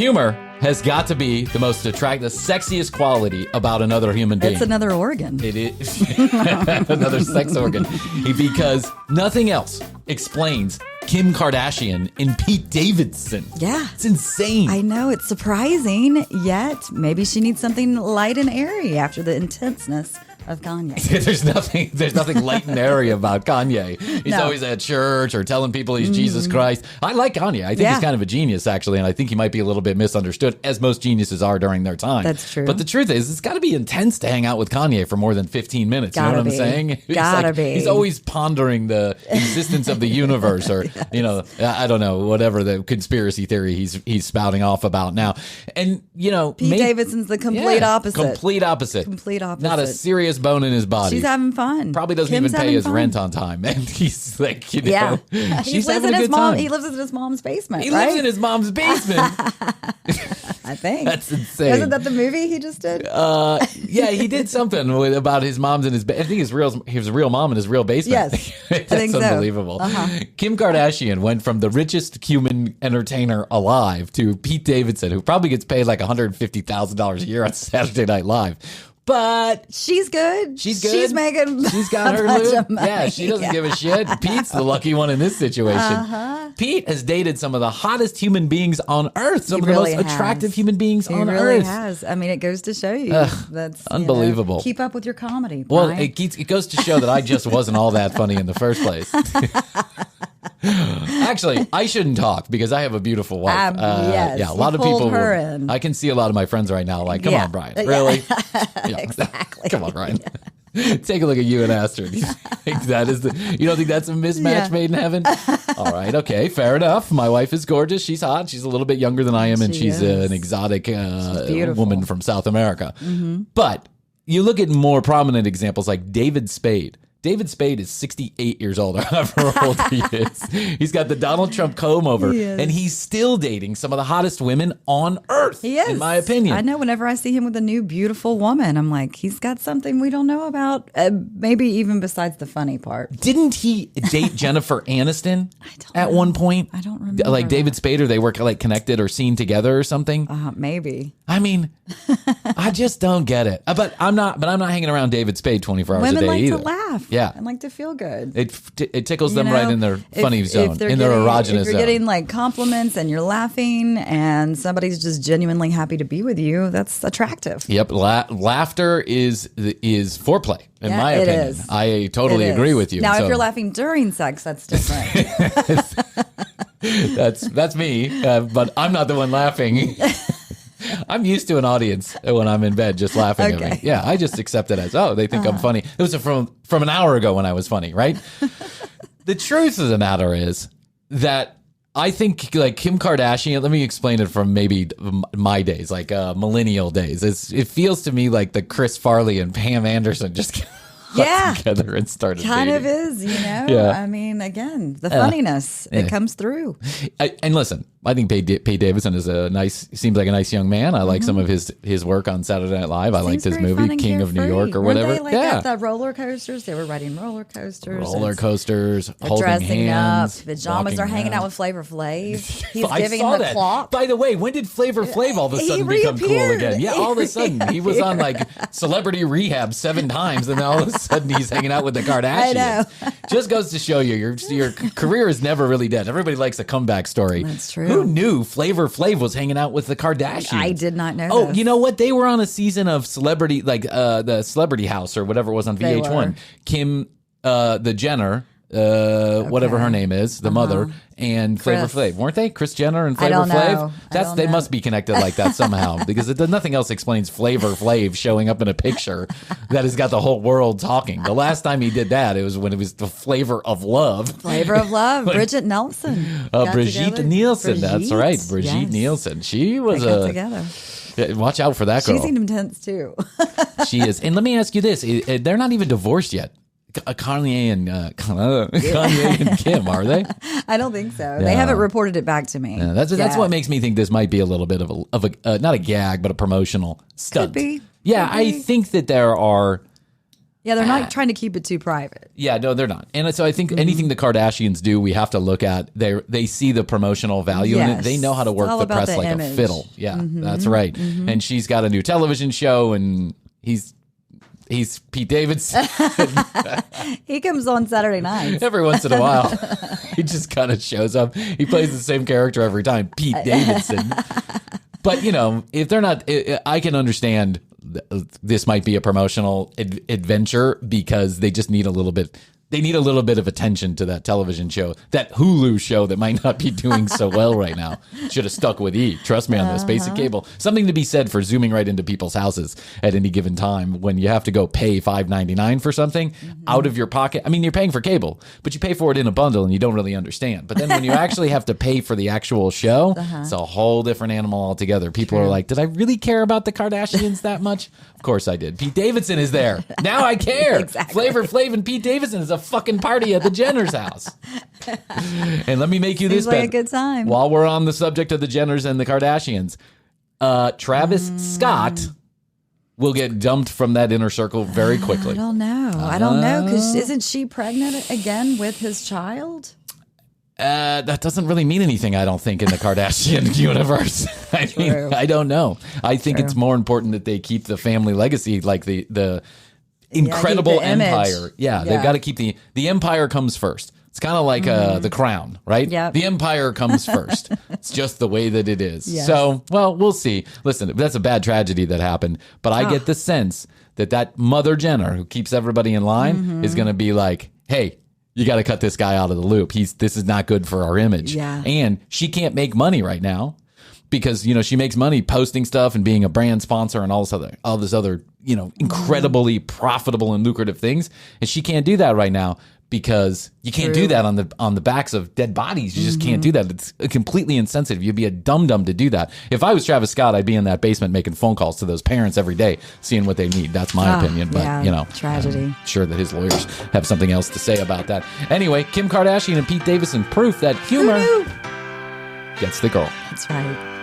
Humor has got to be the most attractive, the sexiest quality about another human being. It's another organ. It is another sex organ, because nothing else explains Kim Kardashian and Pete Davidson. Yeah. It's insane. I know, it's surprising, yet maybe she needs something light and airy after the intenseness of Kanye. There's nothing light and airy about Kanye. He's always at church or telling people he's Jesus Christ. I like Kanye. I think he's kind of a genius, actually, and I think he might be a little bit misunderstood, as most geniuses are during their time. That's true. But the truth is, it's got to be intense to hang out with Kanye for more than 15 minutes. You know what I'm saying? Gotta be. He's always pondering the existence of the universe, or I don't know, whatever the conspiracy theory he's spouting off about now. And Pete Davidson's the complete opposite. Complete opposite. Complete opposite. Not a serious bone in his body. She's having fun. Probably doesn't Kim's even pay his fun. rent on time, and he's like, She's having a good time. He lives in his mom's basement. He lives in his mom's basement. I think that's insane. Wasn't that the movie he just did? Yeah, he did something about his mom's and his. I think his real mom in his real basement. Yes, that's I think so. Unbelievable. Kim Kardashian went from the richest human entertainer alive to Pete Davidson, who probably gets paid like $150,000 a year on Saturday Night Live. But she's good. She's good. She's making. She's got her loot. Yeah, she doesn't give a shit. Pete's the lucky one in this situation. Pete has dated some of the hottest human beings on earth. Some of the most attractive human beings on earth. He really has. I mean, it goes to show you that's unbelievable. Keep up with your comedy, Brian. Well, it goes to show that I just wasn't all that funny in the first place. Actually, I shouldn't talk because I have a beautiful wife. Yes, yeah, a lot of people. her in. I can see a lot of my friends right now. Like, come on, Brian, really? Exactly. Come on, Brian. Take a look at you and Astrid. You don't think that's a mismatch made in heaven? All right, okay, fair enough. My wife is gorgeous. She's hot. She's a little bit younger than I am, and she's an exotic woman from South America. But you look at more prominent examples like David Spade. David Spade is 68 years old, or however old he is. He's got the Donald Trump comb over, and he's still dating some of the hottest women on earth, in my opinion. I know whenever I see him with a new beautiful woman, I'm like, he's got something we don't know about, maybe even besides the funny part. Didn't he date Jennifer Aniston at one point? I don't remember. Like David Spade, or they were like connected or seen together or something? Maybe. I mean, I just don't get it. But I'm not hanging around David Spade 24 hours a day either. Women like to laugh. Yeah. And like to feel good. It tickles them right in their funny zone, in their erogenous zone. If you're getting like compliments and you're laughing and somebody's just genuinely happy to be with you, that's attractive. Yep. Laughter is foreplay, in my opinion. Is. I totally agree with you. Now, if you're laughing during sex, that's different. That's me, but I'm not the one laughing. I'm used to an audience when I'm in bed just laughing at me. Yeah, I just accept it as, they think I'm funny. It was from an hour ago when I was funny, right? The truth of the matter is that I think like Kim Kardashian, let me explain it from maybe my days, like millennial days. It feels to me like the Chris Farley and Pam Anderson just got together and started kind dating. of is, I mean, again, the funniness, it comes through. And listen, I think Pete Davidson is seems like a nice young man. I like some of his work on Saturday Night Live. I liked his movie, King of New York or whatever. Weren't they at the roller coasters? They were riding roller coasters. Holding dressing hands. Up. Pajamas are hanging out with Flavor Flav. He's giving I saw the that. clock. By the way, when did Flavor Flav all of a sudden become cool again? Yeah, all of a sudden. He was on like Celebrity Rehab 7 times, and then all of a sudden he's hanging out with the Kardashians. I know. Just goes to show you, your career is never really dead. Everybody likes a comeback story. That's true. Who knew Flavor Flav was hanging out with the Kardashians? I did not know. Oh, you know what? They were on a season of Celebrity, like the Celebrity House or whatever it was on VH1. Kim, the Jenner, whatever her name is, the mother, and Flavor Flav, weren't they? Kris Jenner and Flavor Flav. They must be connected like that somehow, because nothing else explains Flavor Flav showing up in a picture that has got the whole world talking. The last time he did that, it was when it was the Flavor of Love. Flavor of Love, Bridget Nelson. Brigitte Nielsen, that's right, Brigitte Nielsen. She was together. Watch out for that girl. She's intense too. She is. And let me ask you this: they're not even divorced yet. Kanye and Kim, are they? I don't think so. They haven't reported it back to me. Yeah, that's what makes me think this might be a little bit of a not a gag, but a promotional stunt. Could be. Yeah, I think that there are Yeah, they're not trying to keep it too private. Yeah, no, they're not. And so I think anything the Kardashians do, we have to look at. They see the promotional value in it. They know how to work the press like a fiddle. Yeah, that's right. And she's got a new television show, and he's Pete Davidson. He comes on Saturday nights. Every once in a while, he just kind of shows up. He plays the same character every time, Pete Davidson. But, if they're not, I can understand this might be a promotional adventure because they just need a little bit. They need a little bit of attention to that television show, that Hulu show that might not be doing so well right now. Should have stuck with E. Trust me on this. Basic cable. Something to be said for zooming right into people's houses at any given time when you have to go pay $5.99 for something out of your pocket. I mean, you're paying for cable, but you pay for it in a bundle and you don't really understand. But then when you actually have to pay for the actual show, it's a whole different animal altogether. People are like, did I really care about the Kardashians that much? Of course I did. Pete Davidson is there. Now I care. Exactly. Flavor Flav and Pete Davidson is a fucking party at the Jenners' house. And let me make you this Seems like bet. a good time. While we're on the subject of the Jenners and the Kardashians, Travis Scott will get dumped from that inner circle very quickly. I don't know. Because isn't she pregnant again with his child? That doesn't really mean anything, I don't think, in the Kardashian universe. I don't know. I think it's more important that they keep the family legacy, like the incredible keep the empire. image. Yeah, they've got to keep the empire comes first. It's kind of like the crown, right? Yep. The empire comes first. It's just the way that it is. Yes. So, well, we'll see. Listen, that's a bad tragedy that happened, but I get the sense that Mother Jenner, who keeps everybody in line, is going to be like, hey, you got to cut this guy out of the loop. This is not good for our image. Yeah. And she can't make money right now because, she makes money posting stuff and being a brand sponsor and all this other, incredibly profitable and lucrative things. And she can't do that right now because you can't do that on the backs of dead bodies. You just can't do that. It's completely insensitive. You'd be a dum-dum to do that. If I was Travis Scott, I'd be in that basement making phone calls to those parents every day, seeing what they need. That's my opinion. But, tragedy. I'm sure that his lawyers have something else to say about that. Anyway, Kim Kardashian and Pete Davidson, proof that humor gets the girl. That's right.